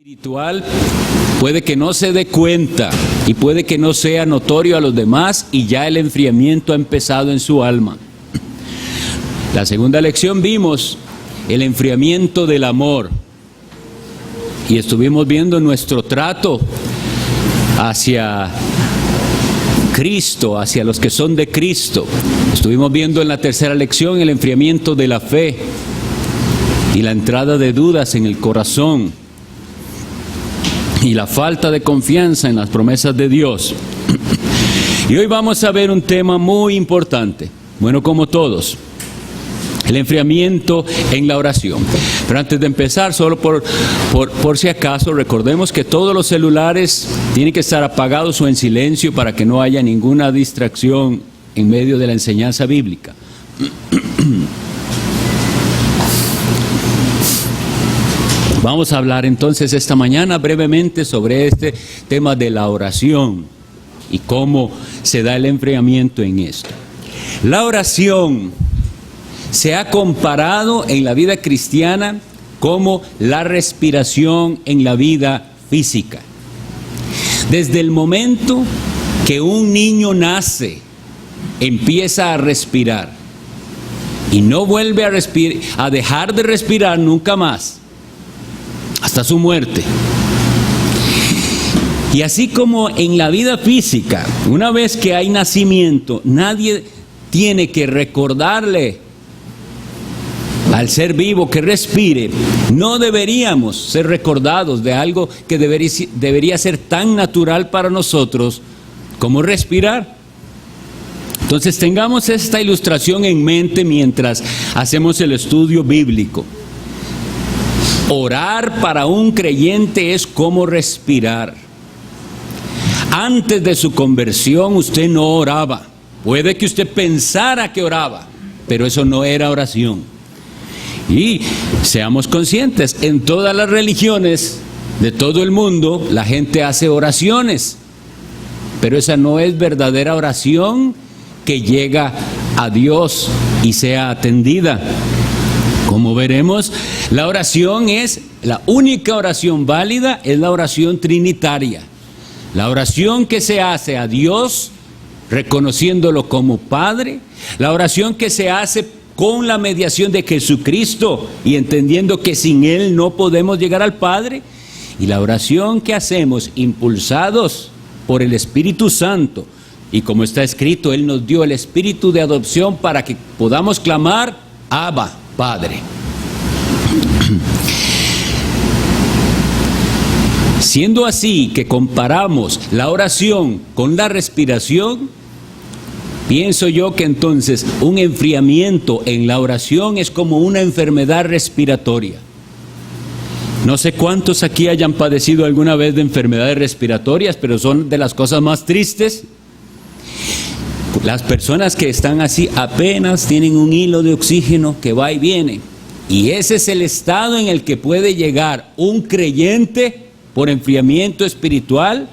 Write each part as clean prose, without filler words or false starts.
espiritual puede que no se dé cuenta y puede que no sea notorio a los demás y ya el enfriamiento ha empezado en su alma. La segunda lección vimos el enfriamiento del amor y estuvimos viendo nuestro trato hacia Cristo, hacia los que son de Cristo. Estuvimos viendo en la tercera lección el enfriamiento de la fe y la entrada de dudas en el corazón y la falta de confianza en las promesas de Dios. Y hoy vamos a ver un tema muy importante, bueno, como todos, el enfriamiento en la oración. Pero antes de empezar, solo por si acaso, recordemos que todos los celulares tienen que estar apagados o en silencio para que no haya ninguna distracción en medio de la enseñanza bíblica. Vamos a hablar entonces esta mañana brevemente sobre este tema de la oración y cómo se da el enfriamiento en esto. La oración se ha comparado en la vida cristiana como la respiración en la vida física. Desde el momento que un niño nace, empieza a respirar y no vuelve a dejar de respirar nunca más, hasta su muerte. Y así como en la vida física, una vez que hay nacimiento, nadie tiene que recordarle al ser vivo que respire. No deberíamos ser recordados de algo que debería ser tan natural para nosotros como respirar. Entonces tengamos esta ilustración en mente mientras hacemos el estudio bíblico. Orar para un creyente es como respirar. Antes de su conversión usted no oraba. Puede que usted pensara que oraba, pero eso no era oración. Y seamos conscientes, en todas las religiones de todo el mundo la gente hace oraciones, pero esa no es verdadera oración que llega a Dios y sea atendida. Como veremos, la oración la única oración válida es la oración trinitaria. La oración que se hace a Dios, reconociéndolo como Padre. La oración que se hace con la mediación de Jesucristo y entendiendo que sin Él no podemos llegar al Padre. Y la oración que hacemos impulsados por el Espíritu Santo. Y como está escrito, Él nos dio el Espíritu de adopción para que podamos clamar, Abba, Padre. Siendo así que comparamos la oración con la respiración, pienso yo que entonces un enfriamiento en la oración es como una enfermedad respiratoria. No sé cuántos aquí hayan padecido alguna vez de enfermedades respiratorias, pero son de las cosas más tristes. Las personas que están así apenas tienen un hilo de oxígeno que va y viene. Y ese es el estado en el que puede llegar un creyente por enfriamiento espiritual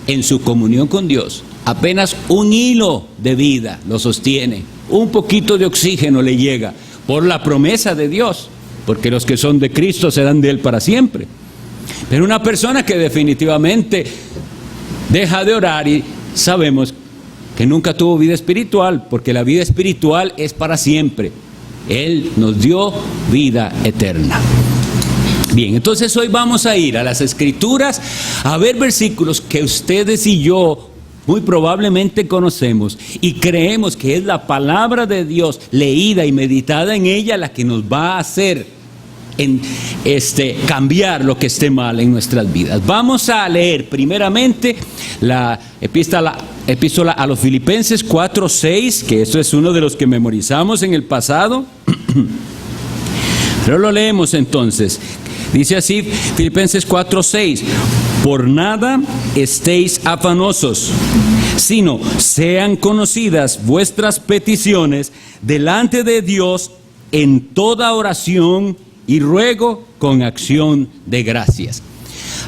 en su comunión con Dios. Apenas un hilo de vida lo sostiene, un poquito de oxígeno le llega por la promesa de Dios, porque los que son de Cristo serán de Él para siempre. Pero una persona que definitivamente deja de orar y sabemos que nunca tuvo vida espiritual, porque la vida espiritual es para siempre. Él nos dio vida eterna. Bien, entonces hoy vamos a ir a las Escrituras a ver versículos que ustedes y yo muy probablemente conocemos y creemos que es la palabra de Dios leída y meditada en ella la que nos va a hacer cambiar lo que esté mal en nuestras vidas. Vamos a leer primeramente la epístola a los Filipenses 4:6, que esto es uno de los que memorizamos en el pasado. Pero lo leemos entonces. Dice así, Filipenses 4:6: por nada estéis afanosos, sino sean conocidas vuestras peticiones delante de Dios en toda oración y ruego con acción de gracias.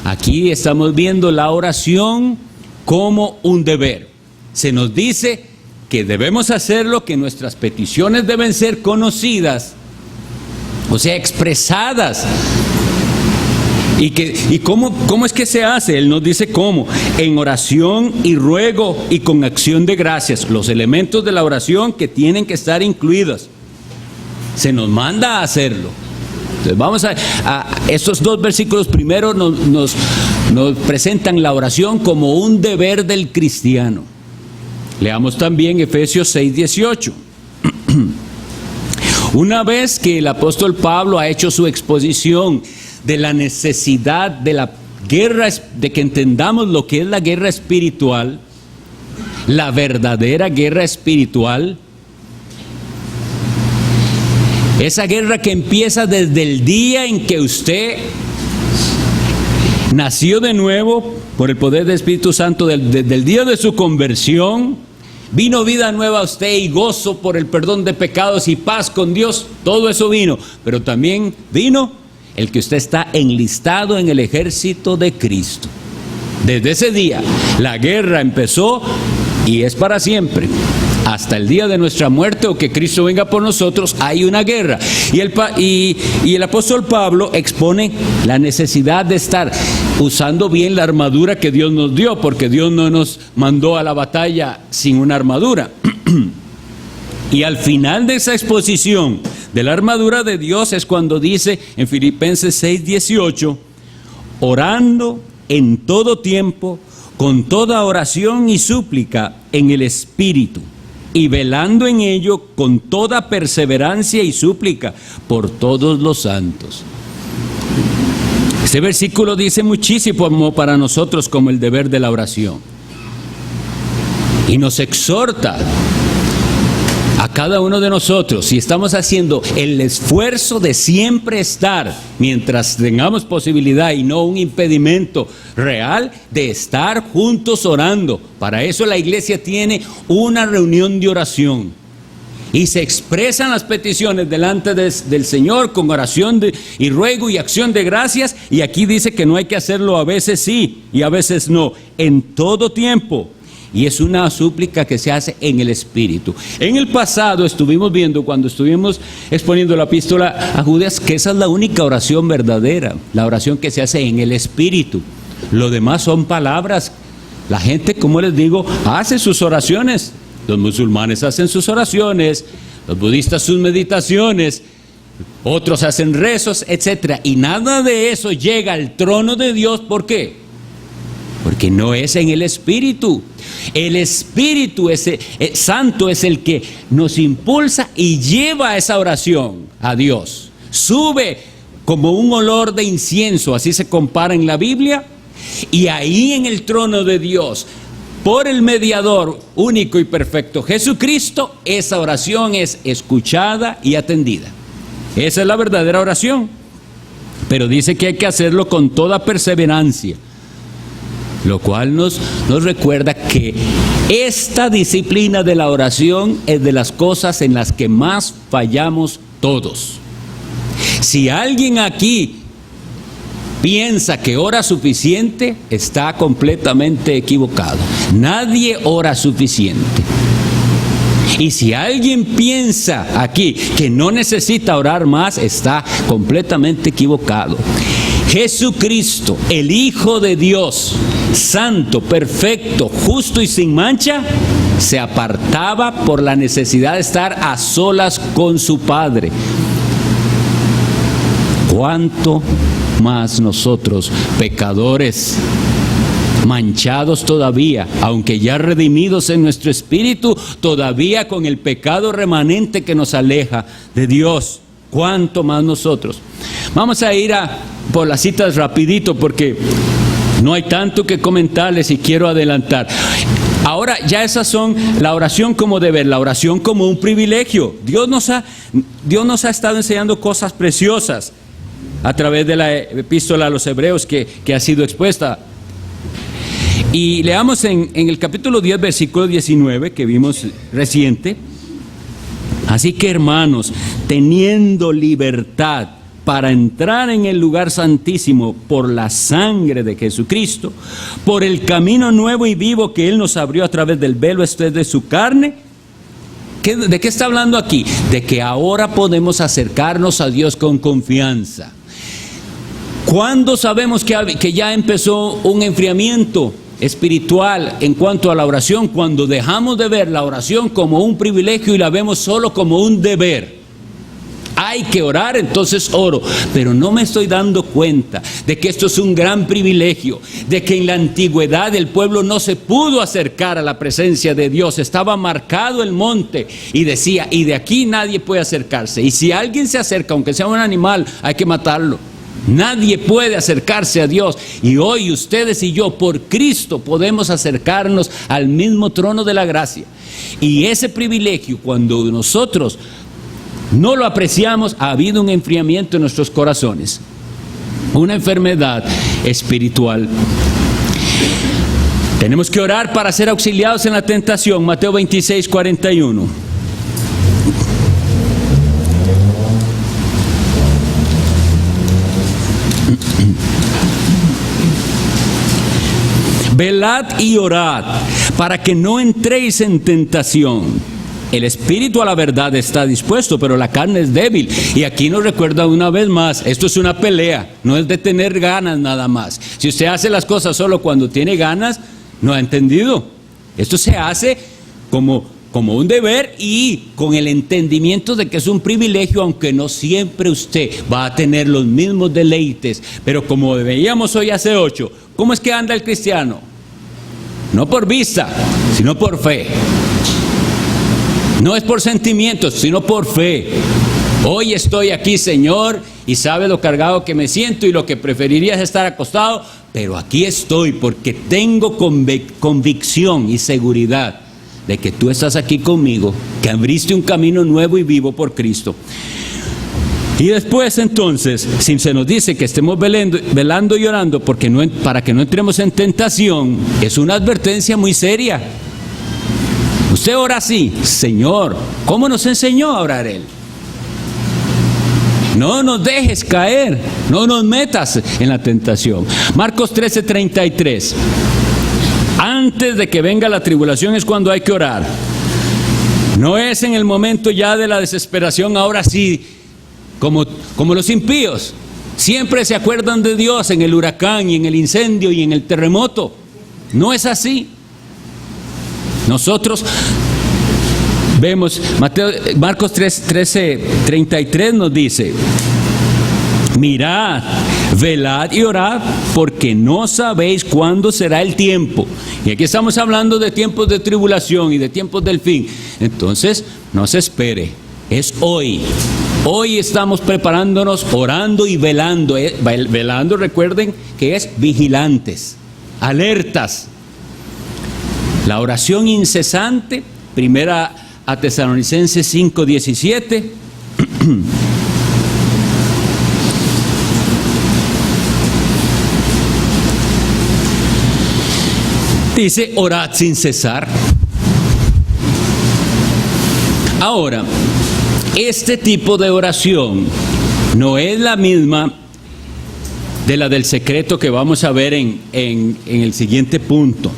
Aquí estamos viendo la oración como un deber. Se nos dice que debemos hacerlo, que nuestras peticiones deben ser conocidas, o sea, expresadas ¿Y cómo es que se hace? Él nos dice cómo. En oración y ruego y con acción de gracias. Los elementos de la oración que tienen que estar incluidos. Se nos manda a hacerlo. Entonces vamos a estos dos versículos. Primero nos presentan la oración como un deber del cristiano. Leamos también Efesios 6:18. Una vez que el apóstol Pablo ha hecho su exposición de la necesidad de la guerra, de que entendamos lo que es la guerra espiritual, la verdadera guerra espiritual, esa guerra que empieza desde el día en que usted nació de nuevo por el poder del Espíritu Santo, desde el día de su conversión, vino vida nueva a usted y gozo por el perdón de pecados y paz con Dios, todo eso vino, pero también vino el que usted está enlistado en el ejército de Cristo. Desde ese día la guerra empezó y es para siempre. Hasta el día de nuestra muerte o que Cristo venga por nosotros, hay una guerra. Y el apóstol Pablo expone la necesidad de estar usando bien la armadura que Dios nos dio, porque Dios no nos mandó a la batalla sin una armadura. Y al final de esa exposición de la armadura de Dios es cuando dice en Filipenses 6:18, orando en todo tiempo, con toda oración y súplica en el Espíritu, y velando en ello con toda perseverancia y súplica por todos los santos. Este versículo dice muchísimo para nosotros como el deber de la oración. Y nos exhorta a cada uno de nosotros, si estamos haciendo el esfuerzo de siempre estar, mientras tengamos posibilidad y no un impedimento real, de estar juntos orando. Para eso la iglesia tiene una reunión de oración y se expresan las peticiones delante del Señor con oración y ruego y acción de gracias. Y aquí dice que no hay que hacerlo a veces sí y a veces no, en todo tiempo. Y es una súplica que se hace en el Espíritu. En el pasado estuvimos viendo, cuando estuvimos exponiendo la epístola a Judas, que esa es la única oración verdadera, la oración que se hace en el Espíritu. Lo demás son palabras. La gente, como les digo, hace sus oraciones. Los musulmanes hacen sus oraciones, los budistas sus meditaciones, otros hacen rezos, etc. Y nada de eso llega al trono de Dios. ¿Por qué? Porque no es en el Espíritu. El Espíritu Santo es el que nos impulsa y lleva esa oración a Dios. Sube como un olor de incienso, así se compara en la Biblia. Y ahí en el trono de Dios, por el mediador único y perfecto, Jesucristo, esa oración es escuchada y atendida. Esa es la verdadera oración. Pero dice que hay que hacerlo con toda perseverancia. Lo cual nos recuerda que esta disciplina de la oración es de las cosas en las que más fallamos todos. Si alguien aquí piensa que ora suficiente, está completamente equivocado. Nadie ora suficiente. Y si alguien piensa aquí que no necesita orar más, está completamente equivocado. Jesucristo, el Hijo de Dios, santo, perfecto, justo y sin mancha, se apartaba por la necesidad de estar a solas con su Padre. ¿Cuánto más nosotros, pecadores, manchados todavía, aunque ya redimidos en nuestro espíritu, todavía con el pecado remanente que nos aleja de Dios? ¿Cuánto más nosotros? Vamos a ir por las citas rapidito porque no hay tanto que comentarles y quiero adelantar. Ahora ya esas son la oración como deber, la oración como un privilegio. Dios nos ha estado enseñando cosas preciosas a través de la epístola a los Hebreos que ha sido expuesta. Y leamos en el capítulo 10, versículo 19, que vimos reciente. Así que, hermanos, teniendo libertad para entrar en el lugar santísimo por la sangre de Jesucristo, por el camino nuevo y vivo que Él nos abrió a través del velo de su carne. ¿De qué está hablando aquí? De que ahora podemos acercarnos a Dios con confianza. ¿Cuándo sabemos que ya empezó un enfriamiento espiritual en cuanto a la oración? Cuando dejamos de ver la oración como un privilegio y la vemos solo como un deber. Hay que orar, entonces oro, pero no me estoy dando cuenta de que esto es un gran privilegio, de que en la antigüedad el pueblo no se pudo acercar a la presencia de Dios, estaba marcado el monte y decía, y de aquí nadie puede acercarse, y si alguien se acerca, aunque sea un animal, hay que matarlo. Nadie puede acercarse a Dios, y hoy ustedes y yo por Cristo podemos acercarnos al mismo trono de la gracia, y ese privilegio cuando nosotros no lo apreciamos, ha habido un enfriamiento en nuestros corazones, una enfermedad espiritual. Tenemos que orar para ser auxiliados en la tentación. Mateo 26, 41. Velad y orad para que no entréis en tentación. El espíritu a la verdad está dispuesto, pero la carne es débil. Y aquí nos recuerda una vez más, esto es una pelea, no es de tener ganas nada más. Si usted hace las cosas solo cuando tiene ganas, no ha entendido. Esto se hace como un deber y con el entendimiento de que es un privilegio, aunque no siempre usted va a tener los mismos deleites. Pero como veíamos hoy hace 8, ¿cómo es que anda el cristiano? No por vista, sino por fe. No es por sentimientos, sino por fe. Hoy estoy aquí, Señor, y sabe lo cargado que me siento y lo que preferiría es estar acostado, pero aquí estoy porque tengo convicción y seguridad de que tú estás aquí conmigo, que abriste un camino nuevo y vivo por Cristo. Y después entonces, si se nos dice que estemos velando y orando para que no entremos en tentación, es una advertencia muy seria. Usted ora así, Señor, ¿cómo nos enseñó a orar Él? No nos dejes caer, no nos metas en la tentación. Marcos 13:33. Antes de que venga la tribulación es cuando hay que orar. No es en el momento ya de la desesperación, ahora sí, como los impíos. Siempre se acuerdan de Dios en el huracán y en el incendio y en el terremoto. No es así. Nosotros vemos, Marcos 13:33 nos dice, mirad, velad y orad, porque no sabéis cuándo será el tiempo. Y aquí estamos hablando de tiempos de tribulación y de tiempos del fin. Entonces, no se espere, es hoy. Hoy estamos preparándonos, orando y velando. Velando, recuerden que es vigilantes, alertas. La oración incesante, primera a Tesalonicenses 5:17. Dice, orad sin cesar. Ahora, este tipo de oración no es la misma de la del secreto que vamos a ver en el siguiente punto.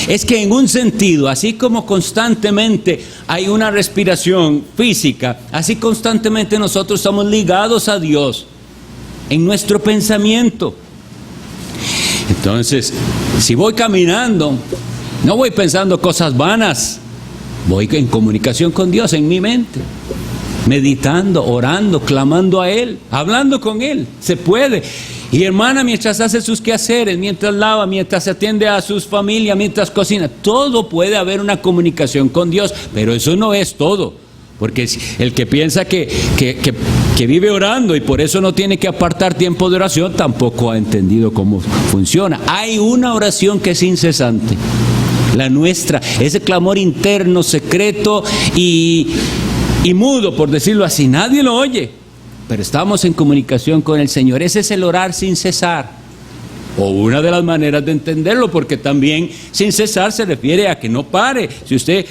Es que en un sentido, así como constantemente hay una respiración física, así constantemente nosotros estamos ligados a Dios en nuestro pensamiento. Entonces, si voy caminando, no voy pensando cosas vanas, voy en comunicación con Dios en mi mente, meditando, orando, clamando a Él, hablando con Él, se puede. Y hermana, mientras hace sus quehaceres, mientras lava, mientras atiende a sus familias, mientras cocina, todo puede haber una comunicación con Dios, pero eso no es todo, porque el que piensa que vive orando y por eso no tiene que apartar tiempo de oración, tampoco ha entendido cómo funciona. Hay una oración que es incesante, la nuestra, ese clamor interno, secreto y mudo, por decirlo así, nadie lo oye. Pero estamos en comunicación con el Señor. Ese es el orar sin cesar. O una de las maneras de entenderlo, porque también sin cesar se refiere a que no pare. Si usted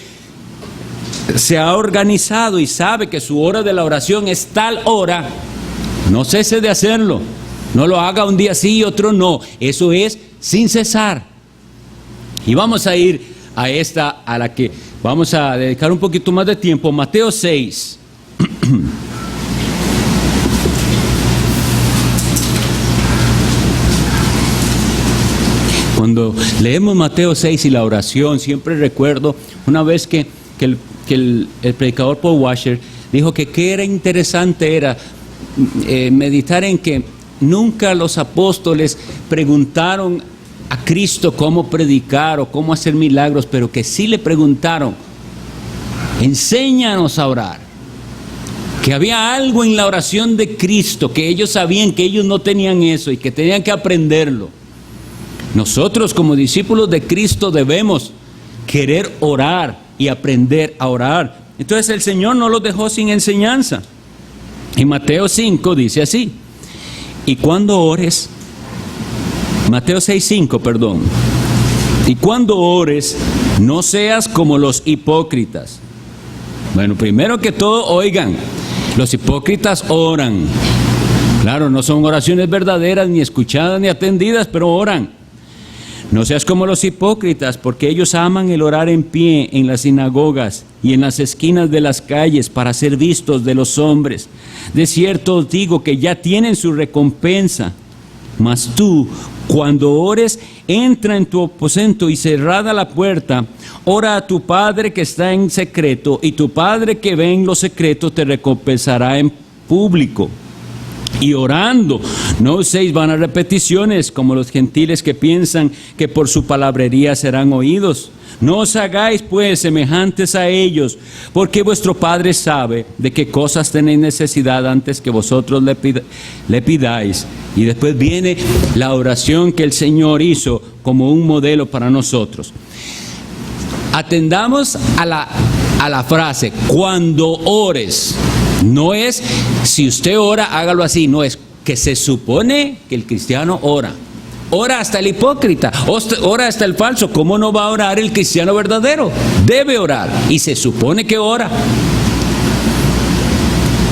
se ha organizado y sabe que su hora de la oración es tal hora, no cese de hacerlo. No lo haga un día sí y otro no. Eso es sin cesar. Y vamos a ir a la que vamos a dedicar un poquito más de tiempo. Mateo 6. Cuando leemos Mateo 6 y la oración, siempre recuerdo una vez que el predicador Paul Washer dijo que qué era interesante era meditar en que nunca los apóstoles preguntaron a Cristo cómo predicar o cómo hacer milagros, pero que sí le preguntaron, enséñanos a orar. Que había algo en la oración de Cristo, que ellos sabían que ellos no tenían eso y que tenían que aprenderlo. Nosotros como discípulos de Cristo debemos querer orar y aprender a orar. Entonces el Señor no los dejó sin enseñanza. En Mateo 5 dice así, y cuando ores, Mateo 6:5, perdón, y cuando ores, no seas como los hipócritas. Bueno, primero que todo, oigan, los hipócritas oran. Claro, no son oraciones verdaderas, ni escuchadas, ni atendidas, pero oran. No seas como los hipócritas, porque ellos aman el orar en pie en las sinagogas y en las esquinas de las calles para ser vistos de los hombres. De cierto os digo que ya tienen su recompensa. Mas tú, cuando ores, entra en tu aposento y cerrada la puerta, ora a tu Padre que está en secreto, y tu Padre que ve en lo secreto te recompensará en público. Y orando, no uséis vanas repeticiones como los gentiles que piensan que por su palabrería serán oídos. No os hagáis pues semejantes a ellos, porque vuestro Padre sabe de qué cosas tenéis necesidad antes que vosotros le pidáis. Y después viene la oración que el Señor hizo como un modelo para nosotros. Atendamos a la frase, cuando ores. No es, si usted ora, hágalo así. No es que se supone que el cristiano ora. Ora hasta el hipócrita, ora hasta el falso. ¿Cómo no va a orar el cristiano verdadero? Debe orar y se supone que ora.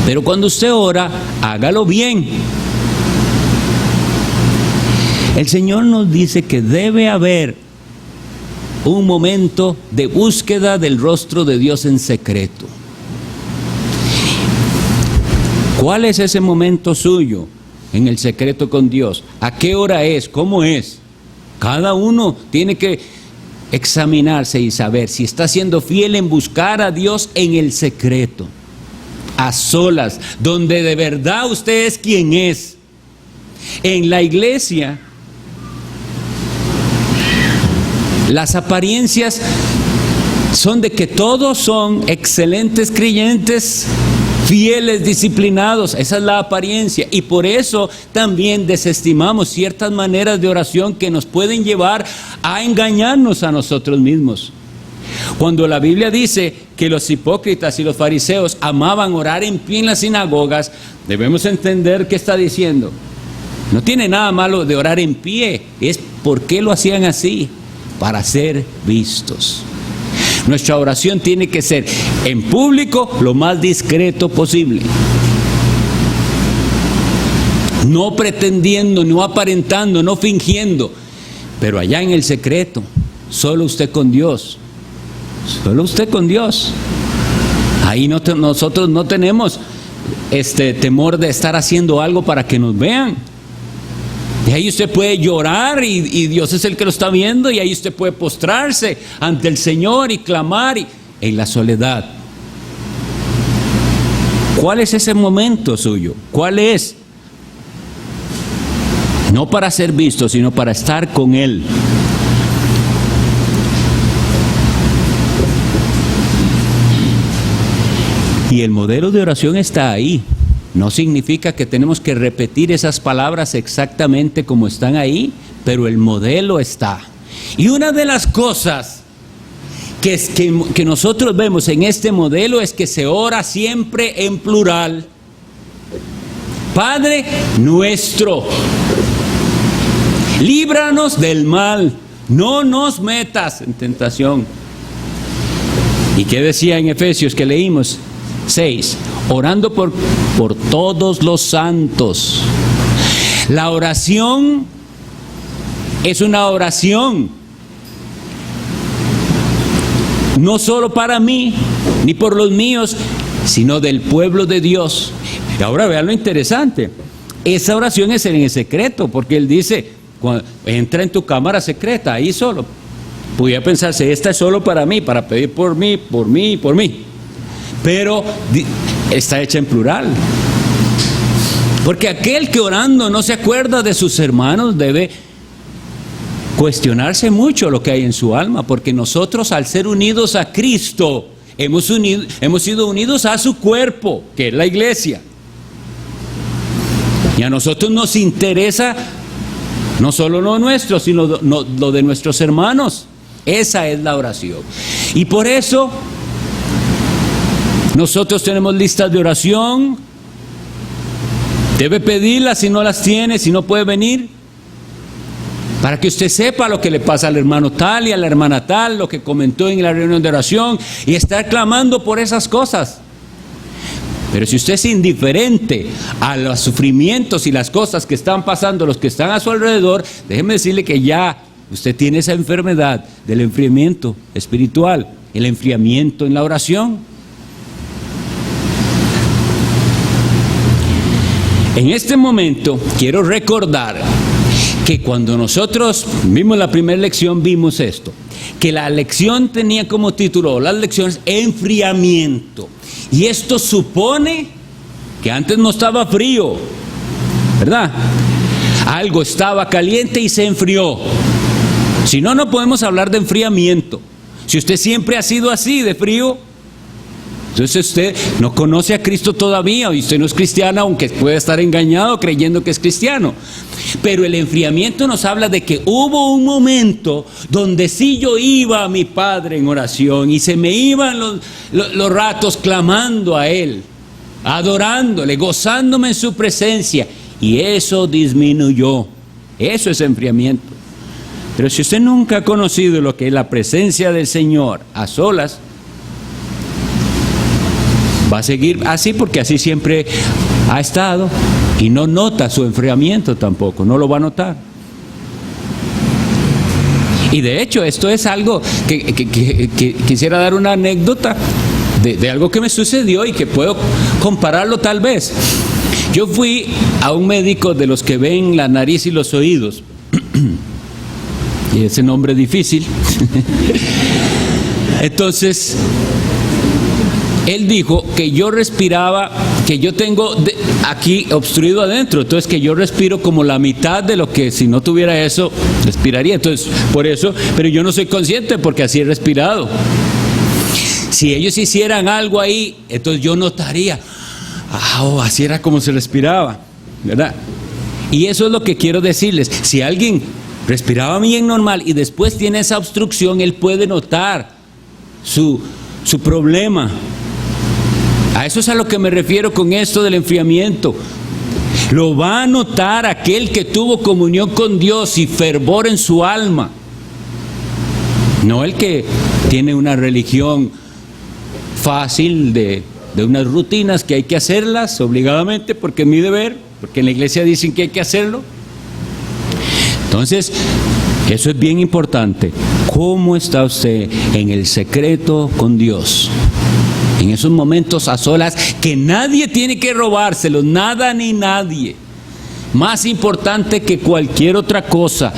Pero cuando usted ora, hágalo bien. El Señor nos dice que debe haber un momento de búsqueda del rostro de Dios en secreto. ¿Cuál es ese momento suyo en el secreto con Dios? ¿A qué hora es? ¿Cómo es? Cada uno tiene que examinarse y saber si está siendo fiel en buscar a Dios en el secreto, a solas, donde de verdad usted es quien es. En la iglesia, las apariencias son de que todos son excelentes creyentes, fieles, disciplinados. Esa es la apariencia, y por eso también desestimamos ciertas maneras de oración que nos pueden llevar a engañarnos a nosotros mismos. Cuando la Biblia dice que los hipócritas y los fariseos amaban orar en pie en las sinagogas, debemos entender qué está diciendo. No tiene nada malo de orar en pie, es por qué lo hacían así, para ser vistos. Nuestra oración tiene que ser en público lo más discreto posible. No pretendiendo, no aparentando, no fingiendo, pero allá en el secreto, solo usted con Dios. Solo usted con Dios. Ahí nosotros no tenemos temor de estar haciendo algo para que nos vean. Y ahí usted puede llorar y Dios es el que lo está viendo, y ahí usted puede postrarse ante el Señor y clamar en la soledad. ¿Cuál es ese momento suyo? ¿Cuál es? No para ser visto, sino para estar con Él. Y el modelo de oración está ahí. No significa que tenemos que repetir esas palabras exactamente como están ahí, pero el modelo está. Y una de las cosas que nosotros vemos en este modelo es que se ora siempre en plural. Padre nuestro, líbranos del mal, no nos metas en tentación. ¿Y qué decía en Efesios que leímos? 6, orando por todos los santos. La oración es una oración no solo para mí, ni por los míos, sino del pueblo de Dios. Y ahora vean lo interesante. Esa oración es en el secreto, porque Él dice, entra en tu cámara secreta, ahí solo. Podría pensarse, esta es solo para mí, para pedir por mí, por mí, por mí. Pero está hecha en plural. Porque aquel que orando no se acuerda de sus hermanos debe cuestionarse mucho lo que hay en su alma, porque nosotros, al ser unidos a Cristo, hemos sido unidos a su cuerpo, que es la iglesia. Y a nosotros nos interesa no solo lo nuestro, sino lo de nuestros hermanos. Esa es la oración. Y por eso nosotros tenemos listas de oración. Debe pedirlas si no las tiene, si no puede venir, para que usted sepa lo que le pasa al hermano tal y a la hermana tal, lo que comentó en la reunión de oración, y estar clamando por esas cosas. Pero si usted es indiferente a los sufrimientos y las cosas que están pasando, los que están a su alrededor, déjeme decirle que ya usted tiene esa enfermedad del enfriamiento espiritual, el enfriamiento en la oración. En este momento quiero recordar que cuando nosotros vimos la primera lección, vimos esto, que la lección tenía como título, las lecciones, enfriamiento. Y esto supone que antes no estaba frío, ¿verdad? Algo estaba caliente y se enfrió. Si no, no podemos hablar de enfriamiento. Si usted siempre ha sido así, de frío, entonces usted no conoce a Cristo todavía, y usted no es cristiano, aunque puede estar engañado creyendo que es cristiano. Pero el enfriamiento nos habla de que hubo un momento donde sí yo iba a mi Padre en oración, y se me iban los ratos clamando a Él, adorándole, gozándome en su presencia, y eso disminuyó. Eso es enfriamiento. Pero si usted nunca ha conocido lo que es la presencia del Señor a solas, va a seguir así, porque así siempre ha estado, y no nota su enfriamiento tampoco, no lo va a notar. Y de hecho esto es algo que quisiera dar una anécdota de algo que me sucedió y que puedo compararlo tal vez. Yo fui a un médico de los que ven la nariz y los oídos, y ese nombre es difícil. Entonces él dijo que yo respiraba, que yo tengo aquí obstruido adentro, entonces que yo respiro como la mitad de lo que si no tuviera eso, respiraría. Entonces, por eso, pero yo no soy consciente porque así he respirado. Si ellos hicieran algo ahí, entonces yo notaría, así era como se respiraba, ¿verdad? Y eso es lo que quiero decirles. Si alguien respiraba bien normal y después tiene esa obstrucción, él puede notar su problema. A eso es a lo que me refiero con esto del enfriamiento. Lo va a notar aquel que tuvo comunión con Dios y fervor en su alma. No el que tiene una religión fácil de unas rutinas que hay que hacerlas obligadamente porque es mi deber, porque en la iglesia dicen que hay que hacerlo. Entonces, eso es bien importante. ¿Cómo está usted en el secreto con Dios? En esos momentos a solas que nadie tiene que robárselos, nada ni nadie. Más importante que cualquier otra cosa,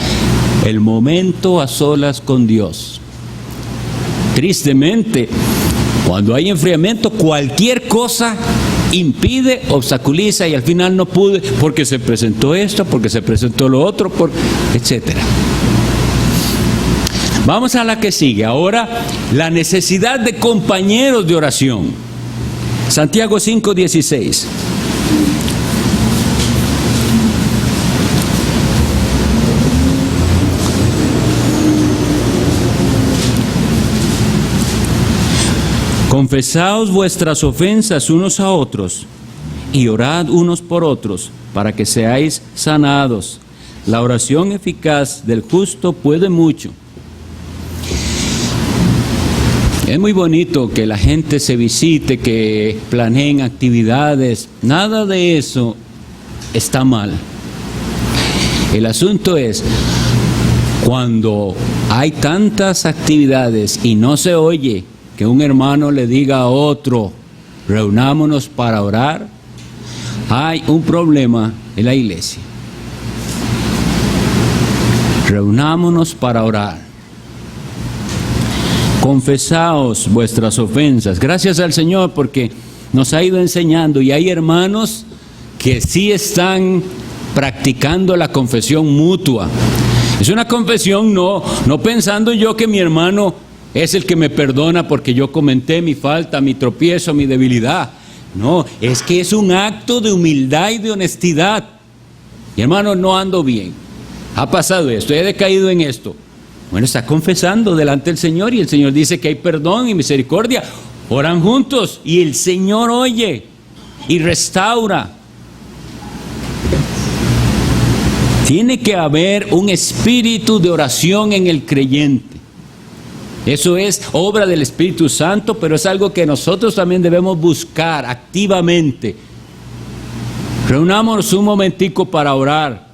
el momento a solas con Dios. Tristemente, cuando hay enfriamiento, cualquier cosa impide, obstaculiza, y al final no pude porque se presentó esto, porque se presentó lo otro, etcétera. Vamos a la que sigue. Ahora, la necesidad de compañeros de oración. Santiago 5:16. Confesaos vuestras ofensas unos a otros y orad unos por otros para que seáis sanados. La oración eficaz del justo puede mucho. Es muy bonito que la gente se visite, que planeen actividades. Nada de eso está mal. El asunto es cuando hay tantas actividades y no se oye que un hermano le diga a otro, reunámonos para orar, hay un problema en la iglesia. Reunámonos para orar. Confesaos vuestras ofensas. Gracias al Señor porque nos ha ido enseñando, y hay hermanos que sí están practicando la confesión mutua. Es una confesión no pensando yo que mi hermano es el que me perdona porque yo comenté mi falta, mi tropiezo, mi debilidad. No, es que es un acto de humildad y de honestidad. Mi hermano, no ando bien. Ha pasado esto, he decaído en esto. Bueno, está confesando delante del Señor y el Señor dice que hay perdón y misericordia. Oran juntos y el Señor oye y restaura. Tiene que haber un espíritu de oración en el creyente. Eso es obra del Espíritu Santo, pero es algo que nosotros también debemos buscar activamente. Reunámonos un momentico para orar.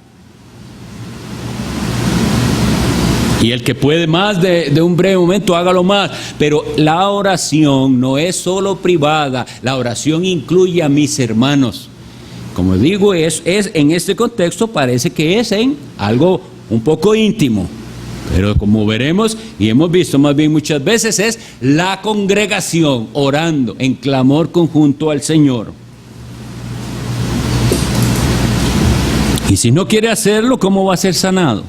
Y el que puede más de un breve momento, hágalo más. Pero la oración no es solo privada, la oración incluye a mis hermanos. Como digo, es en este contexto parece que es en algo un poco íntimo. Pero como veremos y hemos visto más bien muchas veces, es la congregación orando en clamor conjunto al Señor. Y si no quiere hacerlo, ¿cómo va a ser sanado?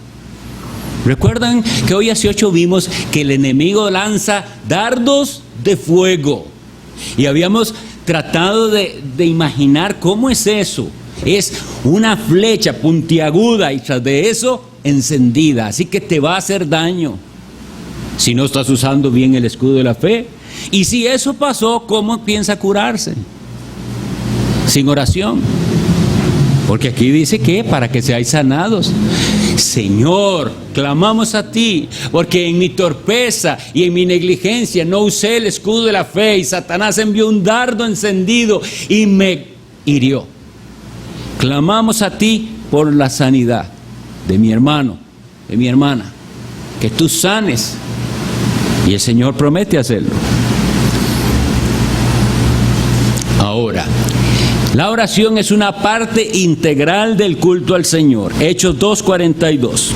Recuerdan que hoy hace 8 vimos que el enemigo lanza dardos de fuego. Y habíamos tratado de imaginar cómo es eso. Es una flecha puntiaguda y tras de eso encendida. Así que te va a hacer daño si no estás usando bien el escudo de la fe. Y si eso pasó, ¿cómo piensa curarse? Sin oración. Porque aquí dice que para que seáis sanados. Señor, clamamos a ti, porque en mi torpeza y en mi negligencia no usé el escudo de la fe y Satanás envió un dardo encendido y me hirió. Clamamos a ti por la sanidad de mi hermano, de mi hermana, que tú sanes, y el Señor promete hacerlo. Ahora, la oración es una parte integral del culto al Señor. Hechos 2:42.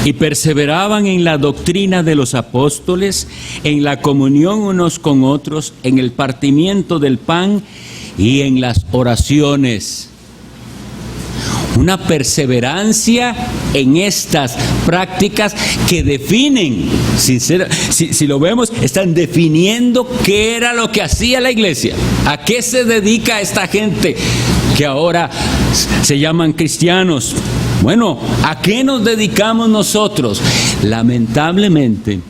Y perseveraban en la doctrina de los apóstoles, en la comunión unos con otros, en el partimiento del pan y en las oraciones. Una perseverancia en estas prácticas que definen, si lo vemos, están definiendo qué era lo que hacía la iglesia, a qué se dedica esta gente que ahora se llaman cristianos. Bueno, ¿a qué nos dedicamos nosotros? Lamentablemente,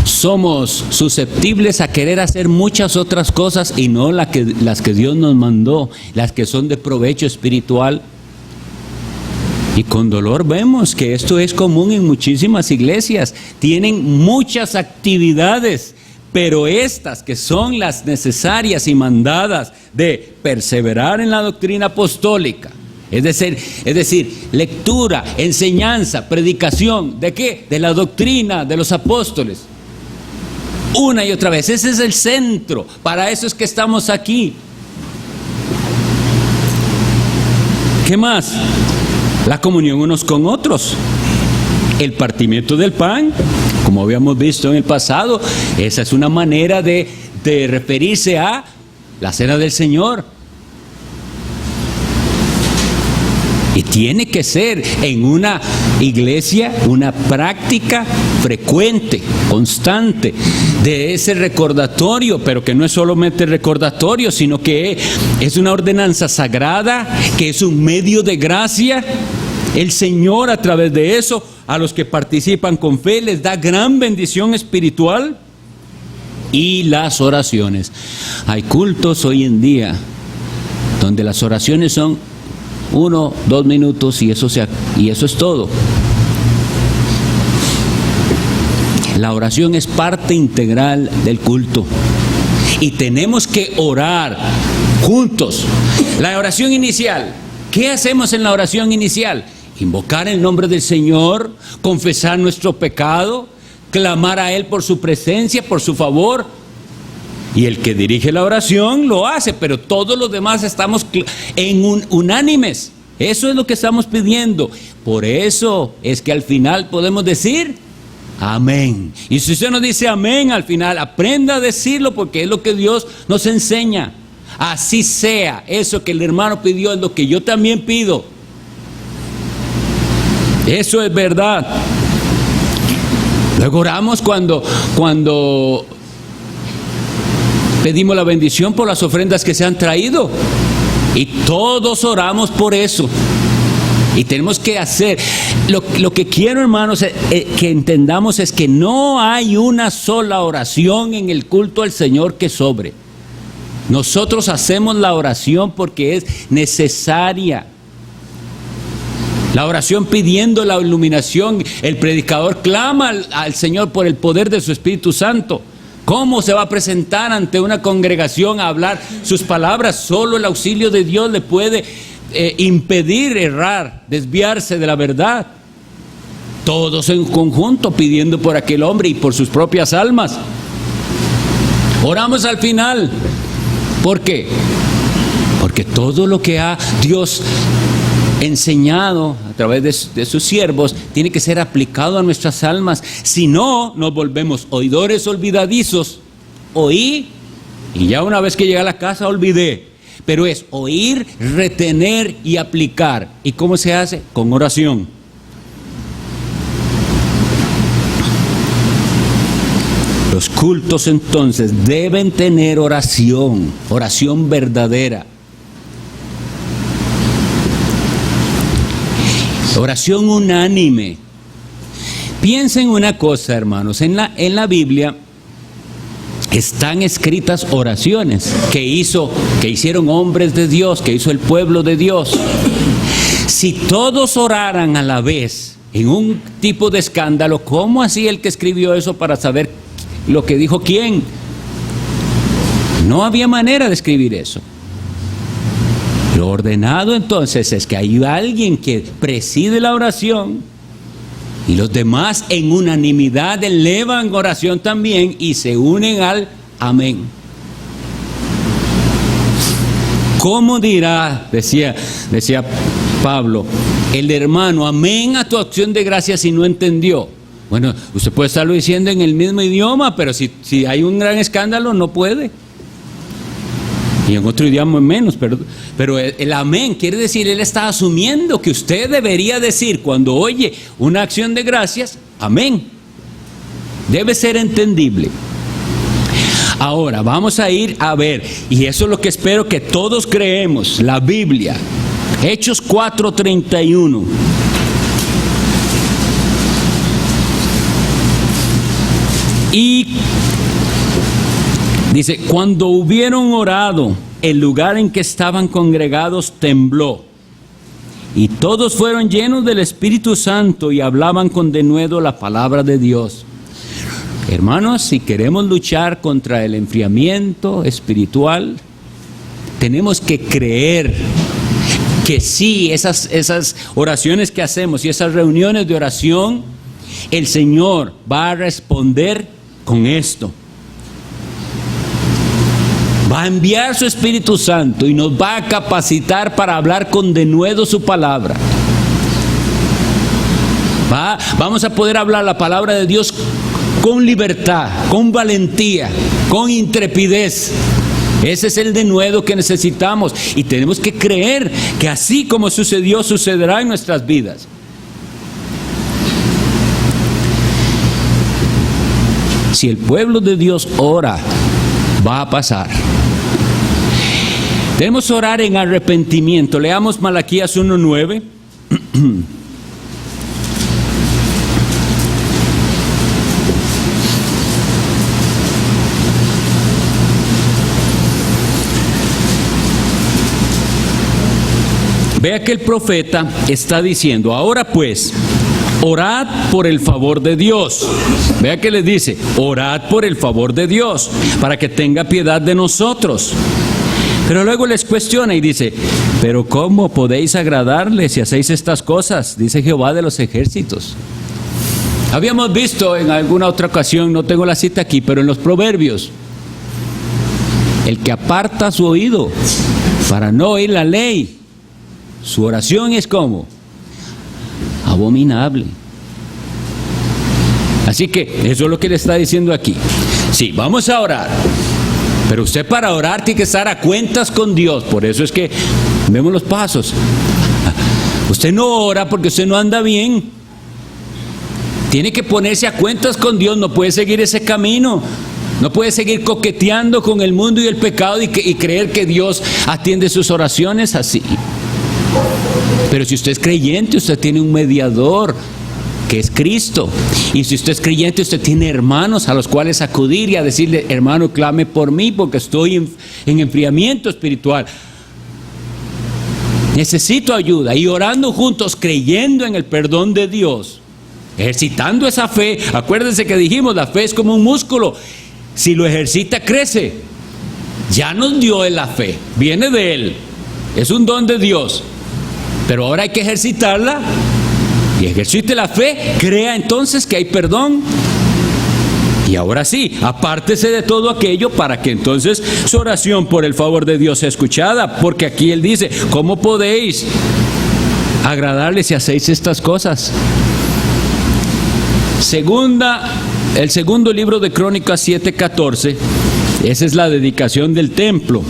somos susceptibles a querer hacer muchas otras cosas y no las que Dios nos mandó, las que son de provecho espiritual. Y con dolor vemos que esto es común en muchísimas iglesias. Tienen muchas actividades, pero estas que son las necesarias y mandadas de perseverar en la doctrina apostólica, es decir, lectura, enseñanza, predicación, ¿de qué? De la doctrina de los apóstoles. Una y otra vez, ese es el centro, para eso es que estamos aquí. ¿Qué más? La comunión unos con otros. El partimiento del pan, como habíamos visto en el pasado, esa es una manera de referirse a la cena del Señor. Y tiene que ser en una iglesia una práctica frecuente, constante, de ese recordatorio, pero que no es solamente recordatorio, sino que es una ordenanza sagrada, que es un medio de gracia. El Señor, a través de eso, a los que participan con fe, les da gran bendición espiritual. Y las oraciones. Hay cultos hoy en día donde las oraciones son 1, 2 minutos y eso es todo. La oración es parte integral del culto. y tenemos que orar juntos. La oración inicial. ¿Qué hacemos en la oración inicial? Invocar el nombre del Señor, confesar nuestro pecado, clamar a Él por su presencia, por su favor. Y el que dirige la oración lo hace, pero todos los demás estamos unánimes. Eso es lo que estamos pidiendo. Por eso es que al final podemos decir amén. Y si usted no dice amén al final, aprenda a decirlo, porque es lo que Dios nos enseña. Así sea, eso que el hermano pidió es lo que yo también pido. Eso es verdad. Luego oramos cuando pedimos la bendición por las ofrendas que se han traído. Y todos oramos por eso. Y tenemos que hacer, lo que quiero, hermanos, que entendamos es que no hay una sola oración en el culto al Señor que sobre. Nosotros hacemos la oración porque es necesaria. La oración pidiendo la iluminación, el predicador clama al Señor por el poder de su Espíritu Santo. ¿Cómo se va a presentar ante una congregación a hablar sus palabras? Solo el auxilio de Dios le puede impedir errar, desviarse de la verdad. Todos en conjunto pidiendo por aquel hombre y por sus propias almas. Oramos al final. ¿Por qué? Porque todo lo que ha Dios enseñado a través de sus siervos tiene que ser aplicado a nuestras almas. Si no, nos volvemos oidores olvidadizos. Oí y ya una vez que llegué a la casa olvidé. Pero es oír, retener y aplicar. ¿Y cómo se hace? Con oración. Los cultos entonces deben tener oración, oración verdadera. Oración unánime. Piensen una cosa, hermanos, en la Biblia están escritas oraciones que hicieron hombres de Dios, que hizo el pueblo de Dios. Si todos oraran a la vez en un tipo de escándalo, ¿cómo hacía el que escribió eso para saber lo que dijo quién? No había manera de escribir eso. Lo ordenado entonces es que hay alguien que preside la oración y los demás en unanimidad elevan oración también y se unen al amén. ¿Cómo dirá, decía Pablo, el hermano, amén a tu acción de gracias si no entendió? Bueno, usted puede estarlo diciendo en el mismo idioma, pero si hay un gran escándalo no puede. Y en otro idioma menos, pero el amén quiere decir, él está asumiendo que usted debería decir cuando oye una acción de gracias, amén. Debe ser entendible. Ahora vamos a ir a ver, y eso es lo que espero que todos creemos, la Biblia. Hechos 4:31. Y dice, cuando hubieron orado, el lugar en que estaban congregados tembló, y todos fueron llenos del Espíritu Santo y hablaban con denuedo la palabra de Dios. Hermanos, si queremos luchar contra el enfriamiento espiritual, tenemos que creer que sí, esas oraciones que hacemos y esas reuniones de oración, el Señor va a responder con esto. Va a enviar su Espíritu Santo y nos va a capacitar para hablar con denuedo su palabra. Vamos a poder hablar la palabra de Dios con libertad, con valentía, con intrepidez. Ese es el denuedo que necesitamos y tenemos que creer que así como sucedió, sucederá en nuestras vidas. Si el pueblo de Dios ora, va a pasar. Debemos orar en arrepentimiento. Leamos Malaquías 1:9. Vea que el profeta está diciendo, ahora pues, orad por el favor de Dios. Vea que les dice, orad por el favor de Dios, para que tenga piedad de nosotros. Pero luego les cuestiona y dice, pero ¿cómo podéis agradarle si hacéis estas cosas? Dice Jehová de los ejércitos. Habíamos visto en alguna otra ocasión, no tengo la cita aquí, pero en los Proverbios, el que aparta su oído para no oír la ley, su oración es como abominable. Así que eso es lo que le está diciendo aquí. Sí, vamos a orar, pero usted para orar tiene que estar a cuentas con Dios. Por eso es que vemos los pasos. Usted no ora porque usted no anda bien. Tiene que ponerse a cuentas con Dios, no puede seguir ese camino. No puede seguir coqueteando con el mundo y el pecado y creer que Dios atiende sus oraciones así. Pero si usted es creyente, usted tiene un mediador que es Cristo. Y si usted es creyente, usted tiene hermanos a los cuales acudir y a decirle, hermano, clame por mí porque estoy en enfriamiento espiritual. Necesito ayuda. Y orando juntos, creyendo en el perdón de Dios, ejercitando esa fe. Acuérdense que dijimos, la fe es como un músculo. Si lo ejercita, crece. Ya nos dio la fe, viene de Él, es un don de Dios, pero ahora hay que ejercitarla. Y ejercite la fe, crea entonces que hay perdón. Y ahora sí, apártese de todo aquello para que entonces su oración por el favor de Dios sea escuchada. Porque aquí Él dice, ¿cómo podéis agradarle si hacéis estas cosas? El segundo libro de Crónicas 7:14, esa es la dedicación del templo.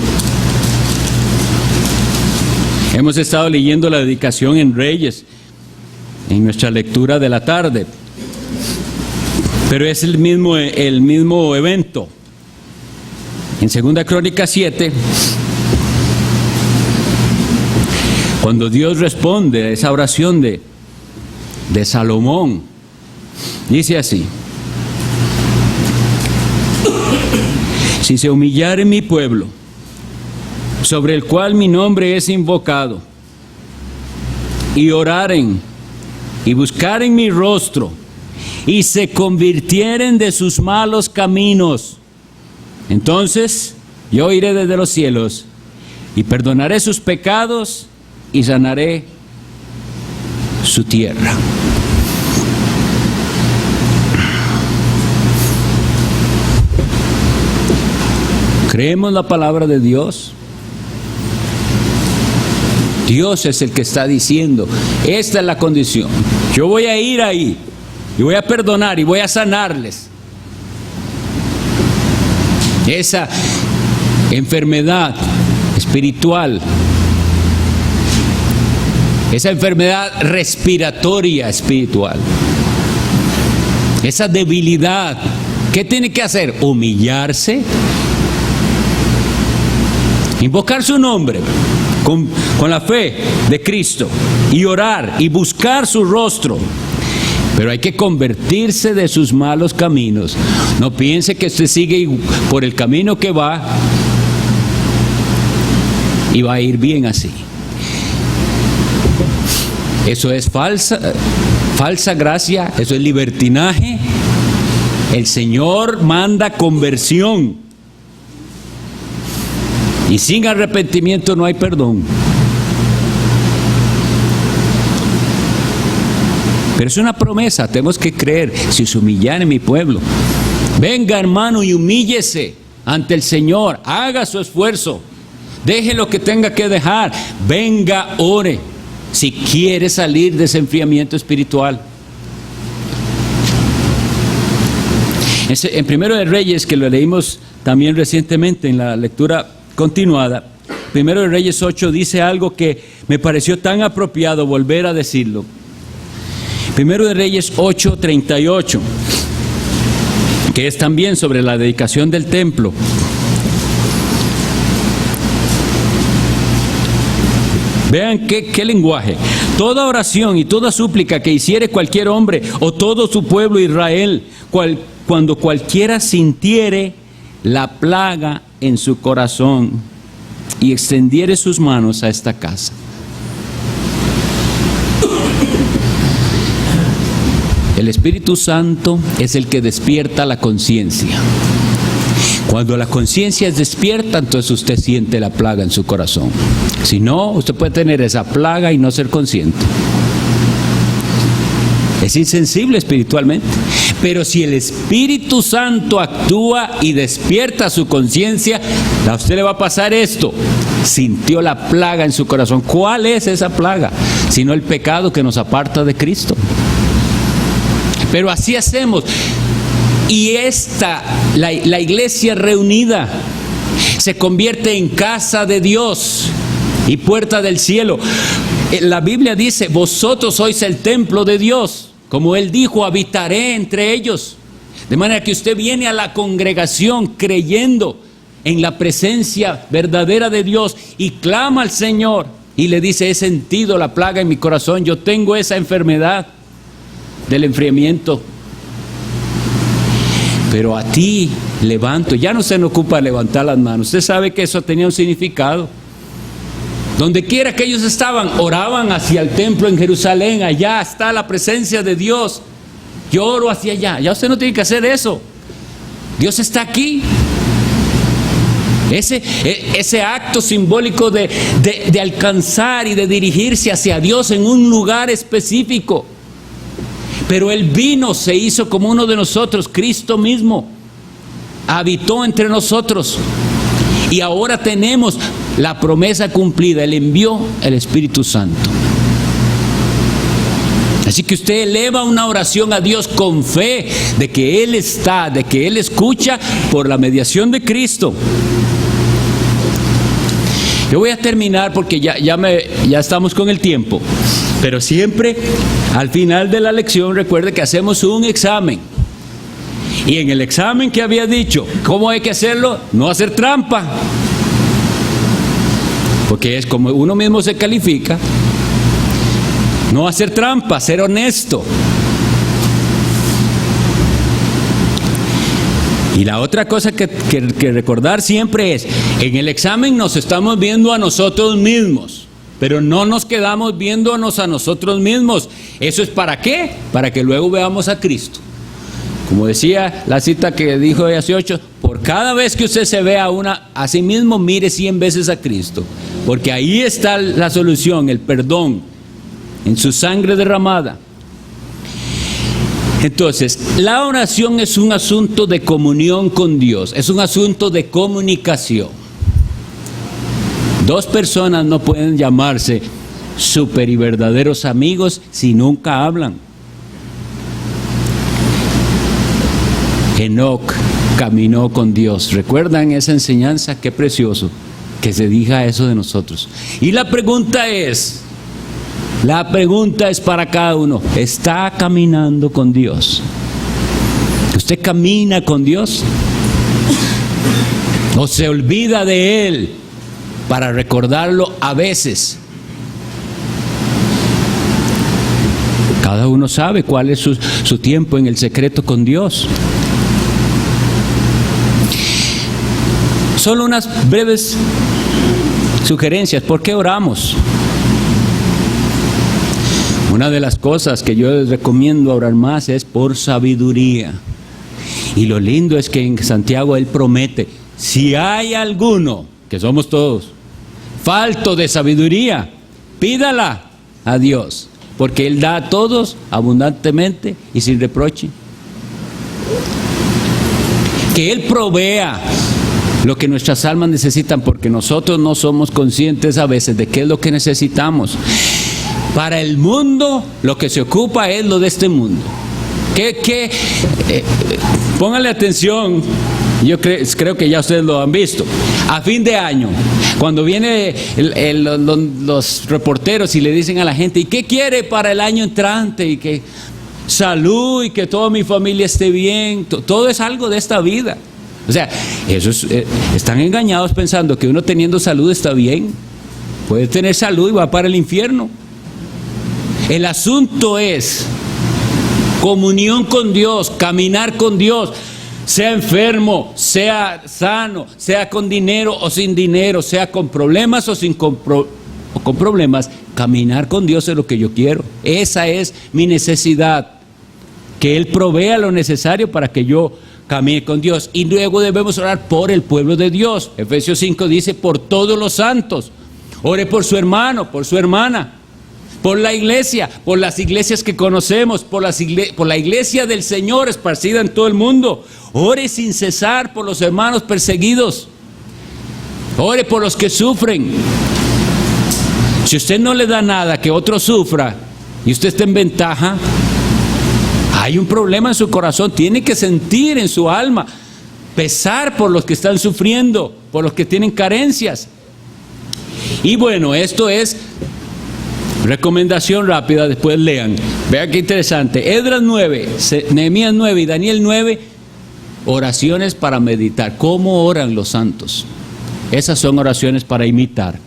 Hemos estado leyendo la dedicación en Reyes, en nuestra lectura de la tarde, pero es el mismo evento. En 2 Crónicas 7, cuando Dios responde a esa oración de Salomón, dice así: si se humillare mi pueblo, sobre el cual mi nombre es invocado, y oraren, y buscaren mi rostro, y se convirtieren de sus malos caminos, entonces yo iré desde los cielos, y perdonaré sus pecados, y sanaré su tierra. ¿Creemos la palabra de Dios? Dios es el que está diciendo, esta es la condición. Yo voy a ir ahí y voy a perdonar y voy a sanarles esa enfermedad espiritual, esa enfermedad respiratoria espiritual, esa debilidad. ¿Qué tiene que hacer? Humillarse, invocar su nombre con la fe de Cristo y orar y buscar su rostro. Pero hay que convertirse de sus malos caminos. No piense que usted sigue por el camino que va y va a ir bien así. Eso es falsa gracia, eso es libertinaje. El Señor manda conversión. Y sin arrepentimiento no hay perdón. Pero es una promesa, tenemos que creer. Si se humillare mi pueblo, venga hermano y humíllese ante el Señor, haga su esfuerzo, deje lo que tenga que dejar, venga, ore, si quiere salir de ese enfriamiento espiritual. En Primero de Reyes, que lo leímos también recientemente en la lectura continuada, Primero de Reyes 8 dice algo que me pareció tan apropiado volver a decirlo. Primero de Reyes 8:38, que es también sobre la dedicación del templo. Vean qué lenguaje. Toda oración y toda súplica que hiciere cualquier hombre o todo su pueblo Israel, cuando cualquiera sintiere la plaga en su corazón y extendiere sus manos a esta casa. El Espíritu Santo es el que despierta la conciencia. Cuando la conciencia es despierta, entonces usted siente la plaga en su corazón. Si no, usted puede tener esa plaga y no ser consciente. Es insensible espiritualmente. Pero si el Espíritu Santo actúa y despierta su conciencia, a usted le va a pasar esto. Sintió la plaga en su corazón. ¿Cuál es esa plaga? Sino el pecado que nos aparta de Cristo. Pero así hacemos. Y la iglesia reunida se convierte en casa de Dios y puerta del cielo. La Biblia dice, vosotros sois el templo de Dios. Como Él dijo, habitaré entre ellos. De manera que usted viene a la congregación creyendo en la presencia verdadera de Dios y clama al Señor y le dice, he sentido la plaga en mi corazón, yo tengo esa enfermedad del enfriamiento. Pero a ti levanto, ya no se me ocupa levantar las manos, usted sabe que eso tenía un significado. Donde quiera que ellos estaban, oraban hacia el templo en Jerusalén, allá está la presencia de Dios, yo oro hacia allá, ya usted no tiene que hacer eso, Dios está aquí. Ese acto simbólico de alcanzar y de dirigirse hacia Dios en un lugar específico. Pero Él vino, se hizo como uno de nosotros, Cristo mismo habitó entre nosotros y ahora tenemos la promesa cumplida. Él envió el Espíritu Santo. Así que usted eleva una oración a Dios con fe de que Él está, de que Él escucha por la mediación de Cristo. Yo voy a terminar porque ya estamos con el tiempo. Pero siempre al final de la lección recuerde que hacemos un examen. Y en el examen que había dicho, ¿cómo hay que hacerlo? No hacer trampa. Porque es como uno mismo se califica. No hacer trampa, ser honesto. Y la otra cosa que recordar siempre es, en el examen nos estamos viendo a nosotros mismos. Pero no nos quedamos viéndonos a nosotros mismos. ¿Eso es para qué? Para que luego veamos a Cristo. Como decía la cita que dijo hace 8, por cada vez que usted se vea a sí mismo, mire 100 veces a Cristo. Porque ahí está la solución, el perdón, en su sangre derramada. Entonces, la oración es un asunto de comunión con Dios, es un asunto de comunicación. Dos personas no pueden llamarse súper y verdaderos amigos si nunca hablan. Enoc caminó con Dios. ¿Recuerdan esa enseñanza? Qué precioso que se diga eso de nosotros. Y la pregunta es para cada uno. ¿Está caminando con Dios? ¿Usted camina con Dios? ¿O se olvida de Él para recordarlo a veces? Cada uno sabe cuál es su tiempo en el secreto con Dios. Solo unas breves sugerencias. ¿Por qué oramos? Una de las cosas que yo les recomiendo orar más es por sabiduría. Y lo lindo es que en Santiago Él promete, si hay alguno, que somos todos, falto de sabiduría, pídala a Dios, porque Él da a todos abundantemente y sin reproche. Que Él provea lo que nuestras almas necesitan, porque nosotros no somos conscientes a veces de qué es lo que necesitamos. Para el mundo, lo que se ocupa es lo de este mundo. Pónganle atención. Yo creo que ya ustedes lo han visto. A fin de año, cuando vienen los reporteros y le dicen a la gente, ¿y qué quiere para el año entrante? Y que salud y que toda mi familia esté bien. Todo es algo de esta vida. O sea, están engañados pensando que uno teniendo salud está bien. Puede tener salud y va para el infierno. El asunto es comunión con Dios, caminar con Dios. Sea enfermo, sea sano, sea con dinero o sin dinero, sea con problemas o con problemas, caminar con Dios es lo que yo quiero. Esa es mi necesidad. que Él provea lo necesario para que yo camine con Dios. Y luego debemos orar por el pueblo de Dios. Efesios 5 dice, por todos los santos. Ore por su hermano, por su hermana, por la iglesia, por las iglesias que conocemos, por la iglesia del Señor esparcida en todo el mundo. Ore sin cesar por los hermanos perseguidos. Ore por los que sufren. Si usted no le da nada que otro sufra y usted está en ventaja, hay un problema en su corazón. Tiene que sentir en su alma pesar por los que están sufriendo, por los que tienen carencias. Y bueno, esto es recomendación rápida, después lean. Vean qué interesante. Esdras 9, Nehemías 9 y Daniel 9, oraciones para meditar. ¿Cómo oran los santos? Esas son oraciones para imitar.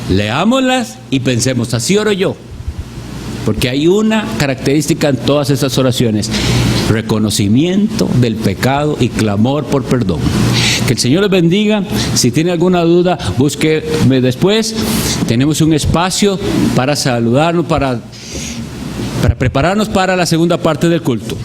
Leámoslas y pensemos, así oro yo. Porque hay una característica en todas esas oraciones: reconocimiento del pecado y clamor por perdón. Que el Señor les bendiga. Si tiene alguna duda, búsqueme después. Tenemos un espacio para saludarnos, para prepararnos para la segunda parte del culto.